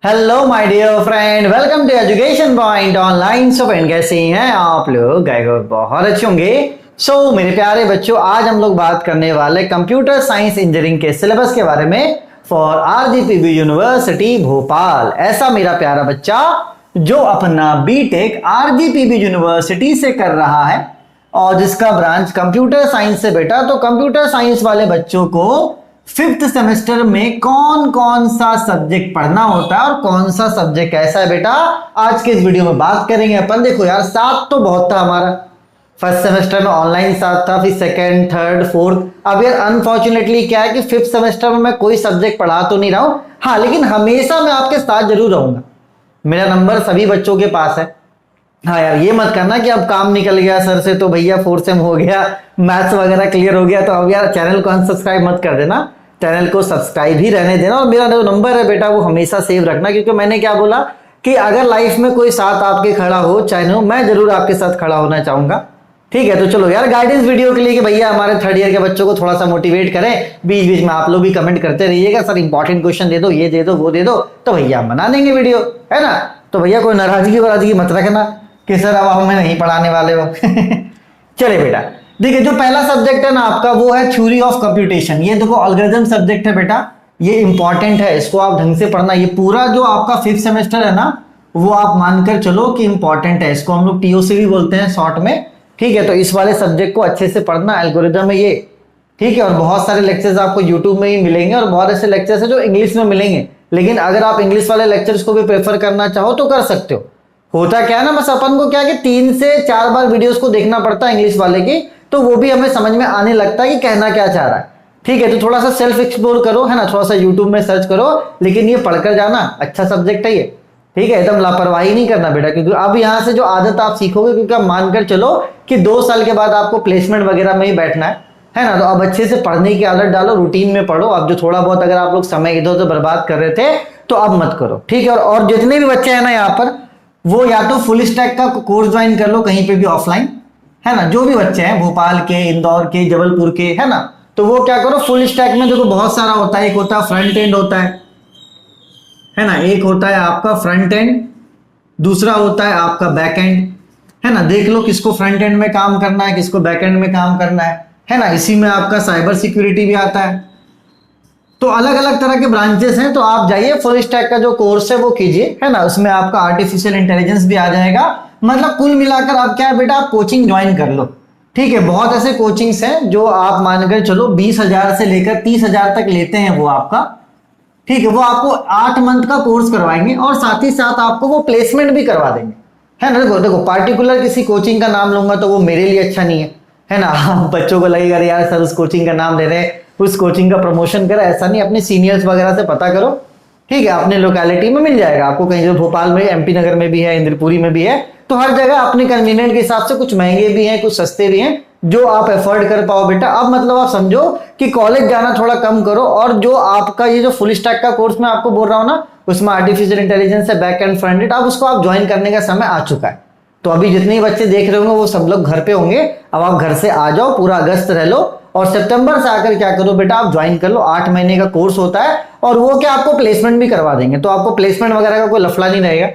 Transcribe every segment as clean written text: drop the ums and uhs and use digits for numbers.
Hello my dear friend, welcome to education point online. So friend, कैसे हैं आप लोग? बहुत अच्छे होंगे। मेरे प्यारे बच्चों, आज हम लोग बात करने वाले कंप्यूटर साइंस इंजीनियरिंग के सिलेबस के बारे में फॉर आरजीपीवी यूनिवर्सिटी भोपाल। ऐसा मेरा प्यारा बच्चा जो अपना बीटेक आरजीपीवी यूनिवर्सिटी से कर रहा है और जिसका ब्रांच कंप्यूटर साइंस से बेटा, तो कंप्यूटर साइंस वाले बच्चों को फिफ्थ सेमेस्टर में कौन कौन सा सब्जेक्ट पढ़ना होता है और कौन सा सब्जेक्ट कैसा है बेटा, आज के इस वीडियो में बात करेंगे अपन। देखो यार, 7 तो बहुत था हमारा। फर्स्ट सेमेस्टर में ऑनलाइन 7 था, फिर सेकंड, थर्ड, फोर्थ। अब यार अनफॉर्चुनेटली क्या है कि फिफ्थ सेमेस्टर में मैं कोई सब्जेक्ट पढ़ा तो नहीं रहा हूं, हाँ, लेकिन हमेशा मैं आपके साथ जरूर रहूंगा। मेरा नंबर सभी बच्चों के पास है। हाँ यार, ये मत करना कि अब काम निकल गया सर से तो भैया 4th सेम हो गया, मैथ्स वगैरह क्लियर हो गया तो अब यार चैनल को अनसब्सक्राइब मत कर देना, चैनल को सब्सक्राइब ही रहने देना। और मेरा जो नंबर है बेटा वो हमेशा सेव रखना, क्योंकि मैंने क्या बोला कि अगर लाइफ में कोई साथ आपके खड़ा हो चाहे हो, मैं जरूर आपके साथ खड़ा होना चाहूंगा। ठीक है, तो चलो यार, गाइडेंस वीडियो के लिए कि भैया हमारे थर्ड ईयर के बच्चों को थोड़ा सा मोटिवेट करें। बीच बीच में आप लोग भी कमेंट करते रहिएगा, सर इंपॉर्टेंट क्वेश्चन दे दो, ये दे दो, वो दे दो, तो भैया हम बना देंगे वीडियो, है ना। तो भैया कोई नाराजगी मत रखना कि सर अब हमें नहीं पढ़ाने वाले हो। चले बेटा, देखिए जो पहला सब्जेक्ट है ना आपका वो है थ्योरी ऑफ कंप्यूटेशन। ये देखो एल्गोरिथम सब्जेक्ट है बेटा, ये इंपॉर्टेंट है, इसको आप ढंग से पढ़ना। ये पूरा जो आपका फिफ्थ सेमेस्टर है ना वो आप मानकर चलो कि इंपॉर्टेंट है। इसको हम लोग टीओसी भी बोलते हैं शॉर्ट में। ठीक है, तो इस वाले सब्जेक्ट को अच्छे से पढ़ना, एल्गोरिथम है ये। ठीक है, और बहुत सारे लेक्चर्स आपको यूट्यूब में ही मिलेंगे और बहुत ऐसे लेक्चर्स है जो इंग्लिश में मिलेंगे, लेकिन अगर आप इंग्लिश वाले लेक्चर्स को भी प्रेफर करना चाहो तो कर सकते हो। होता क्या है ना, बस अपन को क्या है कि 3 से 4 बार वीडियोस को देखना पड़ता है इंग्लिश वाले की, तो वो भी हमें समझ में आने लगता है कि कहना क्या चाह रहा है। ठीक है, तो थोड़ा सा सेल्फ एक्सप्लोर करो, है ना, थोड़ा सा यूट्यूब में सर्च करो, लेकिन ये पढ़कर जाना, अच्छा सब्जेक्ट है ये। ठीक है, एकदम लापरवाही नहीं करना बेटा, क्योंकि अब यहाँ से जो आदत आप सीखोगे, क्योंकि आप मानकर चलो कि 2 साल के बाद आपको प्लेसमेंट वगैरह में ही बैठना है ना, तो अब अच्छे से पढ़ने की आदत डालो, रूटीन में पढ़ो। अब जो थोड़ा बहुत अगर आप लोग समय इधर उधर बर्बाद कर रहे थे तो अब मत करो। ठीक है, और जितने भी बच्चे हैं ना यहाँ पर, वो या तो फुल स्टैक का कोर्स ज्वाइन कर लो कहीं पे भी ऑफलाइन, है ना। जो भी बच्चे हैं भोपाल के, इंदौर के, जबलपुर के, है ना, तो वो क्या करो, फुल स्टैक में देखो बहुत सारा होता है। एक होता है फ्रंट एंड होता है ना, एक होता है आपका फ्रंट एंड, दूसरा होता है आपका बैक एंड, है ना। देख लो किसको फ्रंट एंड में काम करना है, किसको बैक एंड में काम करना है ना। इसी में आपका साइबर सिक्योरिटी भी आता है। तो अलग अलग तरह के ब्रांचेस हैं, तो आप जाइए फुल स्टैक का जो कोर्स है वो कीजिए, है ना। उसमें आपका आर्टिफिशियल इंटेलिजेंस भी आ जाएगा। मतलब कुल मिलाकर आप क्या है बेटा, आप कोचिंग ज्वाइन कर लो। ठीक है, बहुत ऐसे कोचिंग्स हैं जो आप मानकर चलो 20,000 से लेकर 30,000 तक लेते हैं वो आपका। ठीक है, वो आपको 8 मंथ का कोर्स करवाएंगे और साथ ही साथ आपको वो प्लेसमेंट भी करवा देंगे, है ना। देखो देखो, पार्टिकुलर किसी कोचिंग का नाम लूंगा तो वो मेरे लिए अच्छा नहीं है ना। बच्चों को लगेगा यार सर उस कोचिंग का नाम ले रहे हैं, उस कोचिंग का प्रमोशन करें, ऐसा नहीं। अपने सीनियर्स वगैरह से पता करो। ठीक है, अपने लोकेलिटी में मिल जाएगा आपको, कहीं जो भोपाल में, एमपी नगर में भी है, इंद्रपुरी में भी है, तो हर जगह अपने कन्वीनियंट के हिसाब से कुछ महंगे भी हैं, कुछ सस्ते भी हैं, जो आप एफोर्ड कर पाओ बेटा। अब मतलब आप समझो कि कॉलेज जाना थोड़ा कम करो, और जो आपका ये जो फुल स्टैक का कोर्स मैं आपको बोल रहा हूं ना, उसमें आर्टिफिशियल इंटेलिजेंस है, बैक एंड फ्रंट एंड, अब उसको आप ज्वाइन करने का समय आ चुका है। तो अभी जितने बच्चे देख रहे होंगे वो सब लोग घर पे होंगे। अब आप घर से आ जाओ, पूरा अगस्त रह लो और सितंबर से आकर क्या करो बेटा, आप ज्वाइन कर लो। 8 महीने का कोर्स होता है और वो क्या आपको प्लेसमेंट भी करवा देंगे, तो आपको प्लेसमेंट वगैरह का कोई लफड़ा नहीं रहेगा।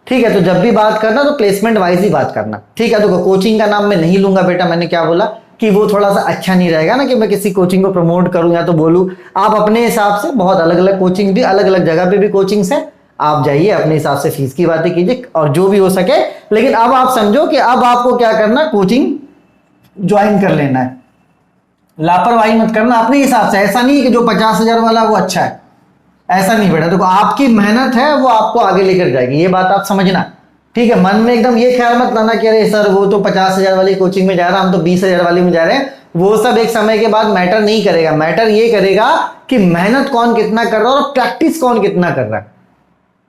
ठीक है, तो जब भी बात करना तो प्लेसमेंट वाइज ही बात करना। ठीक है, तो कोचिंग का नाम मैं नहीं लूंगा बेटा, मैंने क्या बोला कि वो थोड़ा सा अच्छा नहीं रहेगा ना कि मैं किसी कोचिंग को प्रमोट करूं या तो बोलूं। आप अपने हिसाब से, बहुत अलग अलग कोचिंग भी, अलग अलग जगह पे भी कोचिंग्स है, आप जाइए अपने हिसाब से फीस की बातें कीजिए और जो भी हो सके। लेकिन अब आप समझो कि अब आपको क्या करना, कोचिंग ज्वाइन कर लेना है, लापरवाही मत करना अपने हिसाब से। ऐसा नहीं कि जो 50,000 वाला वो अच्छा है, ऐसा नहीं बेटा। देखो आपकी मेहनत है वो आपको आगे लेकर जाएगी, ये बात आप समझना। ठीक है, मन में एकदम ये ख्याल मत लाना कि अरे सर वो तो 50,000 वाली कोचिंग में जा रहा, हम तो 20,000 वाली में जा रहे हैं। वो सब एक समय के बाद मैटर नहीं करेगा। मैटर ये करेगा कि मेहनत कौन कितना कर रहा है और प्रैक्टिस कौन कितना कर रहा है।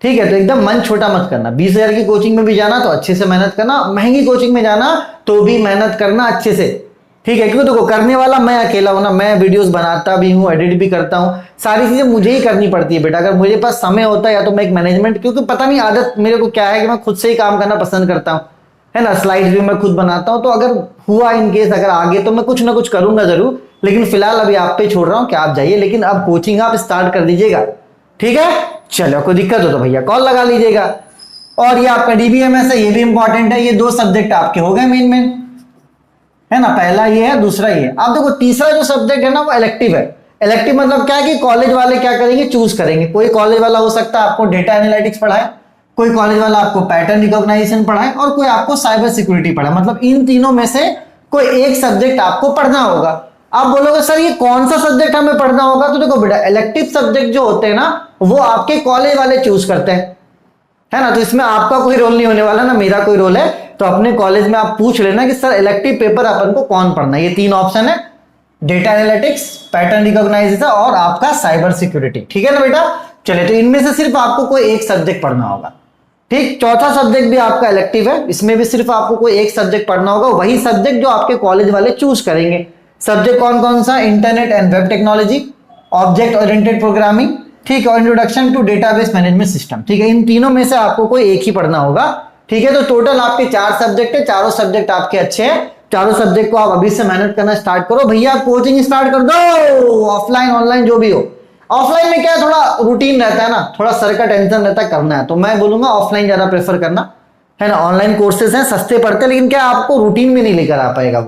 ठीक है, तो एकदम मन छोटा मत करना। 20,000 की कोचिंग में भी जाना तो अच्छे से मेहनत करना, महंगी कोचिंग में जाना तो भी मेहनत करना अच्छे से। ठीक है, क्योंकि देखो करने वाला मैं अकेला हूं ना, मैं वीडियोस बनाता भी हूं, एडिट भी करता हूं, सारी चीजें मुझे ही करनी पड़ती है बेटा। अगर मुझे पास समय होता है या तो मैं एक मैनेजमेंट, क्योंकि पता नहीं आदत मेरे को क्या है कि मैं खुद से ही काम करना पसंद करता हूं, है ना। स्लाइड्स भी मैं खुद बनाता हूं, तो अगर हुआ इन केस अगर आगे तो मैं कुछ ना कुछ करूंगा जरूर, लेकिन फिलहाल अभी आप पे छोड़ रहा हूं कि आप जाइए। लेकिन अब कोचिंग आप स्टार्ट कर दीजिएगा, ठीक है। चलो कोई दिक्कत हो तो भैया कॉल लगा लीजिएगा। और ये आपका डीबीएमएस है, ये भी इंपॉर्टेंट है। ये दो सब्जेक्ट आपके हो गए मेन मेन, है ना, पहला ये है दूसरा ये। आप देखो तीसरा जो सब्जेक्ट है ना वो इलेक्टिव है। इलेक्टिव मतलब क्या है कि कॉलेज वाले क्या करेंगे, चूज करेंगे। कोई कॉलेज वाला हो सकता है आपको डेटा एनालिटिक्स पढ़ाए, कोई कॉलेज वाला आपको पैटर्न रिकॉग्नाइजेशन पढ़ाए, और कोई आपको साइबर सिक्योरिटी पढ़ाए। मतलब इन तीनों में से कोई एक सब्जेक्ट आपको पढ़ना होगा। आप बोलोगे सर ये कौन सा सब्जेक्ट हमें पढ़ना होगा, तो देखो बेटा इलेक्टिव सब्जेक्ट जो होते हैं ना वो आपके कॉलेज वाले चूज करते हैं, है ना। तो इसमें आपका कोई रोल नहीं होने वाला ना, मेरा कोई रोल है। तो अपने कॉलेज में आप पूछ लेना कि सर इलेक्टिव पेपर अपन को कौन पढ़ना है। ये तीन ऑप्शन है, डेटा एनालिटिक्स, पैटर्न रिकॉग्नाइजेशन और आपका साइबर सिक्योरिटी, ठीक है ना बेटा। चलिए तो इनमें से सिर्फ आपको कोई एक सब्जेक्ट पढ़ना होगा, ठीक। चौथा सब्जेक्ट भी आपका इलेक्टिव है, इसमें भी सिर्फ आपको कोई एक सब्जेक्ट पढ़ना होगा, वही सब्जेक्ट जो आपके कॉलेज वाले चूज करेंगे। सब्जेक्ट कौन कौन सा, internet and web technology, object oriented programming, ठीक है, और introduction to database management system, ठीक है। इन तीनों में से आपको कोई एक ही पढ़ना होगा, ठीक है। तो टोटल आपके 4 सब्जेक्ट है, चारों सब्जेक्ट आपके अच्छे हैं। चारों सब्जेक्ट को आप अभी से मेहनत करना स्टार्ट करो भैया, कोचिंग स्टार्ट कर दो, ऑफलाइन ऑनलाइन जो भी हो। ऑफलाइन में क्या है, थोड़ा रूटीन रहता है ना, थोड़ा सर का टेंशन रहता है, करना है तो मैं बोलूंगा ऑफलाइन ज्यादा प्रेफर करना, है ना। ऑनलाइन कोर्सेज हैं, सस्ते पड़ते हैं, लेकिन क्या आपको रूटीन में नहीं लेकर आ पाएगा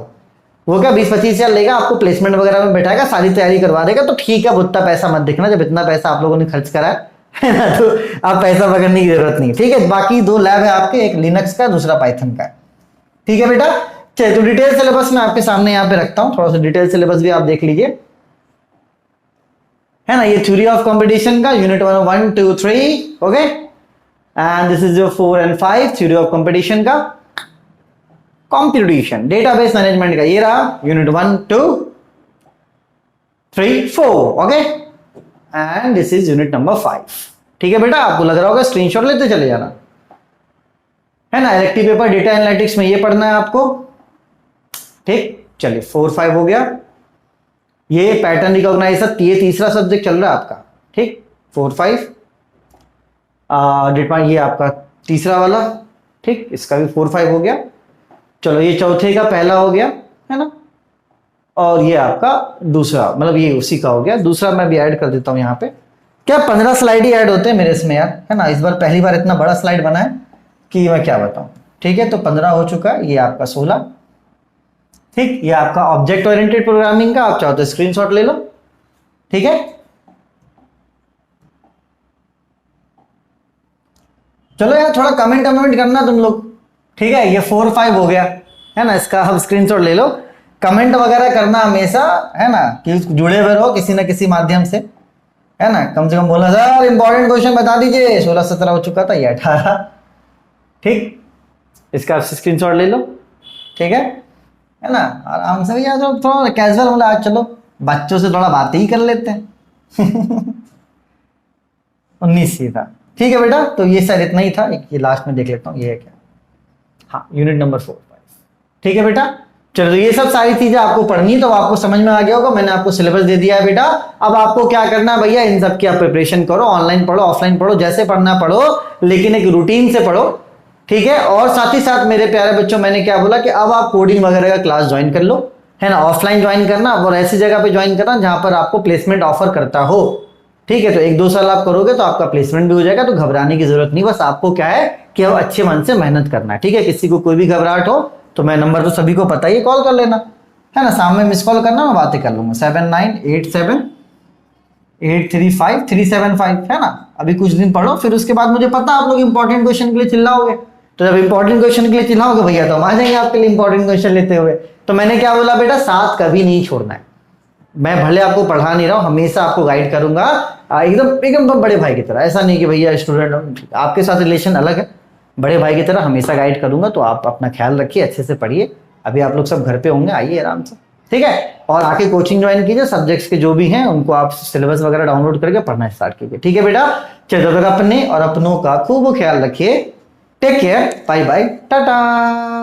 वो क्या 20-25 हजार लेगा, आपको प्लेसमेंट वगैरह में बैठाएगा, सारी तैयारी करवा देगा। तो ठीक है, उतना पैसा मत देखना, जब इतना पैसा आप लोगों ने खर्च करा है ना, तो आप पैसा पकड़ने की जरूरत नहीं, ठीक है। बाकी 2 लैब है आपके, एक लिनक्स का दूसरा पाइथन का, ठीक है बेटा। चलिए तो डिटेल सिलेबस मैं आपके सामने यहाँ पे रखता हूँ, थोड़ा सा डिटेल सिलेबस भी आप देख लीजिए, है ना। ये थ्योरी ऑफ कंपटीशन का unit 1, 2, 3, okay, and this is your 4 and 5 theory of competition का। कंप्यूटेशन डेटाबेस मैनेजमेंट का ये रहा unit 1, 2, 3, 4, okay, and this is unit number 5, ठीक है बेटा। आपको लग रहा होगा, स्क्रीनशॉट लेते चले जाना, है ना। इलेक्टिव पेपर डेटा एनालिटिक्स में ये पढ़ना है आपको, ठीक। चलिए 4, 5 हो गया। ये पैटर्न रिकॉग्नाइजेशन, ये तीसरा सब्जेक्ट चल रहा है आपका, ठीक। 4, 5 ये आपका तीसरा वाला, ठीक, इसका भी 4, 5 हो गया। चलो ये चौथे का पहला हो गया, है ना, और ये आपका दूसरा, मतलब ये उसी का हो गया। दूसरा मैं भी ऐड कर देता हूं यहाँ पे। क्या 15 स्लाइड ही ऐड होते हैं मेरे इसमें यार, है ना। इस बार पहली बार इतना बड़ा स्लाइड बना है कि मैं क्या बताऊं, ठीक है। तो 15 हो चुका है, ये आपका 16, ठीक। ये आपका ऑब्जेक्ट ओरिएंटेड प्रोग्रामिंग का, आप चाहो तो स्क्रीनशॉट ले लो, ठीक है। चलो यार थोड़ा कमेंट करना तुम लोग, ठीक है। ये 4, 5 हो गया, है ना, इसका हम स्क्रीनशॉट ले लो। कमेंट वगैरह करना हमेशा, है ना, कि जुड़े हुए रहो किसी ना किसी माध्यम से, है ना। कम से कम बोला सर इंपॉर्टेंट क्वेश्चन बता दीजिए, 16, 17 हो चुका था, ये 18, ठीक। इसका आप स्क्रीनशॉट ले लो, ठीक है ना। आराम से भैया थोड़ा कैजुअल बोला, आज चलो बच्चों से थोड़ा बात ही कर लेते हैं 19 ही था, ठीक है बेटा। तो ये शायद इतना ही था, एक ये लास्ट में देख लेता हूँ, ये है क्या, हाँ यूनिट नंबर 4, 5, ठीक है बेटा। चलो तो ये सब सारी चीजें आपको पढ़नी, तो आपको समझ में आ गया होगा, मैंने आपको सिलेबस दे दिया है बेटा। अब आपको क्या करना है भैया, इन सब की आप प्रिपरेशन करो, ऑनलाइन पढ़ो ऑफलाइन पढ़ो, जैसे पढ़ना पढ़ो, लेकिन एक रूटीन से पढ़ो, ठीक है। और साथ ही साथ मेरे प्यारे बच्चों, मैंने क्या बोला कि अब आप कोडिंग वगैरह का क्लास ज्वाइन कर लो, है ना। ऑफलाइन ज्वाइन करना और ऐसी जगह पे ज्वाइन करना जहां पर आपको प्लेसमेंट ऑफर करता हो, ठीक है। तो 1-2 साल आप करोगे तो आपका प्लेसमेंट भी हो जाएगा, तो घबराने की जरूरत नहीं। बस आपको क्या है कि अब अच्छे मन से मेहनत करना है, ठीक है। किसी को कोई भी घबराहट हो तो मैं नंबर तो सभी को पता ही है, कॉल कर लेना, है ना। सामने मिस कॉल करना, मैं बातें कर लूंगा। 7987835375, है ना। अभी कुछ दिन पढ़ो, फिर उसके बाद मुझे पता आप लोग इंपॉर्टेंट क्वेश्चन के लिए चिल्लाओगे, तो जब इंपॉर्टेंट क्वेश्चन के लिए चिल्लाओगे भैया तो हम आ जाएंगे आपके लिए इंपॉर्टेंट क्वेश्चन लेते हुए। तो मैंने क्या बोला बेटा, साथ कभी नहीं छोड़ना है। मैं भले आपको पढ़ा नहीं रहा हूं, हमेशा आपको गाइड करूंगा, एकदम बड़े भाई की तरह। ऐसा नहीं कि भैया स्टूडेंट, आपके साथ रिलेशन अलग है, बड़े भाई की तरह हमेशा गाइड करूंगा। तो आप अपना ख्याल रखिए, अच्छे से पढ़िए। अभी आप लोग सब घर पे होंगे, आइए आराम से, ठीक है। और आके कोचिंग ज्वाइन कीजिए, सब्जेक्ट्स के जो भी हैं उनको आप सिलेबस वगैरह डाउनलोड करके पढ़ना स्टार्ट कीजिए, ठीक है बेटा। चलो तब तक अपने और अपनों का खूब ख्याल रखिए। Take care, bye bye, Tata.